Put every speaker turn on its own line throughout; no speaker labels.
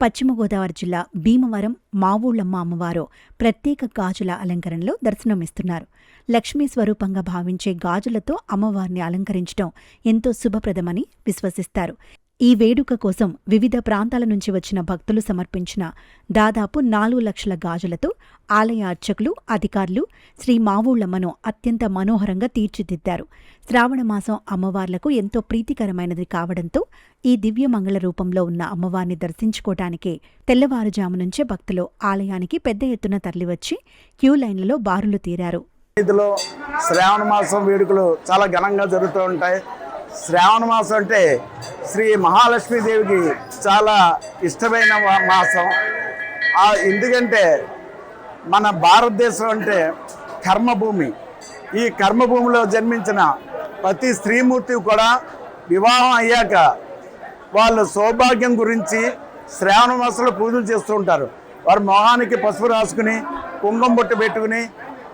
పశ్చిమ గోదావరి జిల్లా భీమవరం మావూళ్లమ్మ అమ్మవారు ప్రత్యేక గాజుల అలంకరణలో దర్శనమిస్తున్నారు. లక్ష్మీ స్వరూపంగా భావించే గాజులతో అమ్మవారిని అలంకరించడం ఎంతో శుభప్రదమని విశ్వసిస్తారు. ఈ వేడుక కోసం వివిధ ప్రాంతాల నుంచి వచ్చిన భక్తులు సమర్పించిన దాదాపు 4 లక్షల గాజులతో ఆలయ అర్చకులు, అధికారులు శ్రీ మావూళ్లమ్మను అత్యంత మనోహరంగా తీర్చిదిద్దారు. శ్రావణమాసం అమ్మవార్లకు ఎంతో ప్రీతికరమైనది కావడంతో ఈ దివ్యమంగళ రూపంలో ఉన్న అమ్మవారిని దర్శించుకోవటానికి తెల్లవారుజాము నుంచే భక్తులు ఆలయానికి పెద్ద ఎత్తున తరలివచ్చి క్యూ లైన్లలో బారులు తీరారు.
ఇందులో శ్రావణ మాసం వేడుకలు చాలా ఘనంగా జరుగుతూ ఉంటాయి. శ్రావణ మాసం అంటే శ్రీ మహాలక్ష్మీదేవికి చాలా ఇష్టమైన మాసం. ఎందుకంటే మన భారతదేశం అంటే కర్మభూమి. ఈ కర్మభూమిలో జన్మించిన ప్రతి స్త్రీమూర్తి కూడా వివాహం అయ్యాక వాళ్ళు సౌభాగ్యం గురించి శ్రావణ మాసంలో పూజలు చేస్తూ ఉంటారు. వారు మొహానికి పసుపు రాసుకుని, కుంకుమ బొట్టు పెట్టుకుని,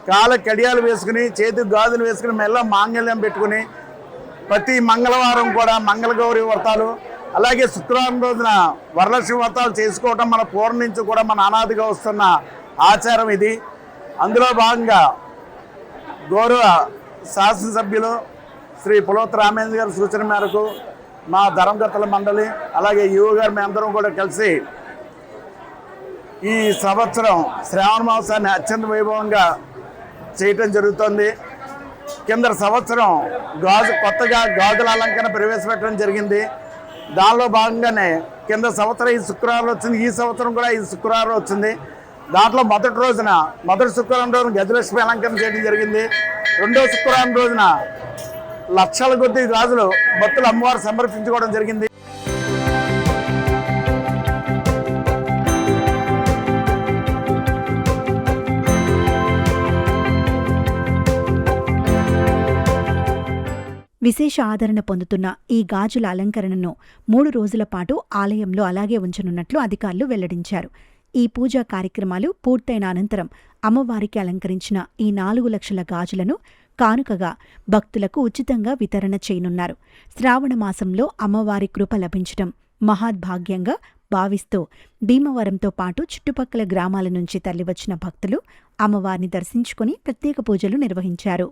కాళ్ళ కడియాలు వేసుకుని, చేతికి గాజులు వేసుకుని, మెల్ల మాంగళ్యం పెట్టుకుని ప్రతి మంగళవారం కూడా మంగళగౌరి వ్రతాలు, అలాగే శుక్రవారం రోజున వరలక్ష్మి వ్రతాలు చేసుకోవటం మన పూర్వం నుంచి కూడా మన అనాదిగా వస్తున్న ఆచారం ఇది. అందులో భాగంగా గౌరవ శాసనసభ్యులు శ్రీ పులోత్ రామేంద్ర గారి సూచన మేరకు మా ధర్మకర్తల మండలి అలాగే యువ గారు మేమందరం కూడా కలిసి ఈ సంవత్సరం శ్రావణ మాసాన్ని అత్యంత వైభవంగా చేయటం జరుగుతుంది. కింద సంవత్సరం కొత్తగా గాజుల అలంకరణ ప్రవేశపెట్టడం జరిగింది. దానిలో భాగంగానే కింద సంవత్సరం ఈ శుక్రవారం వచ్చింది. ఈ సంవత్సరం కూడా ఈ శుక్రవారం వచ్చింది. దాంట్లో మొదటి శుక్రవారం రోజున గజలక్ష్మి అలంకరణ చేయడం జరిగింది. రెండో శుక్రవారం రోజున లక్షల కొద్ది గాజులు భక్తులు అమ్మవారు సమర్పించుకోవడం జరిగింది.
విశేష ఆదరణ పొందుతున్న ఈ గాజుల అలంకరణను 3 రోజుల పాటు ఆలయంలో అలాగే ఉంచనున్నట్లు అధికారులు వెల్లడించారు. ఈ పూజా కార్యక్రమాలు పూర్తయిన అనంతరం అమ్మవారికి అలంకరించిన ఈ 4 లక్షల గాజులను కానుకగా భక్తులకు ఉచితంగా వితరణ చేయనున్నారు. శ్రావణ మాసంలో అమ్మవారి కృప లభించడం మహాద్భాగ్యంగా భావిస్తూ భీమవరంతో పాటు చుట్టుపక్కల గ్రామాల నుంచి తరలివచ్చిన భక్తులు అమ్మవారిని దర్శించుకుని ప్రత్యేక పూజలు నిర్వహించారు.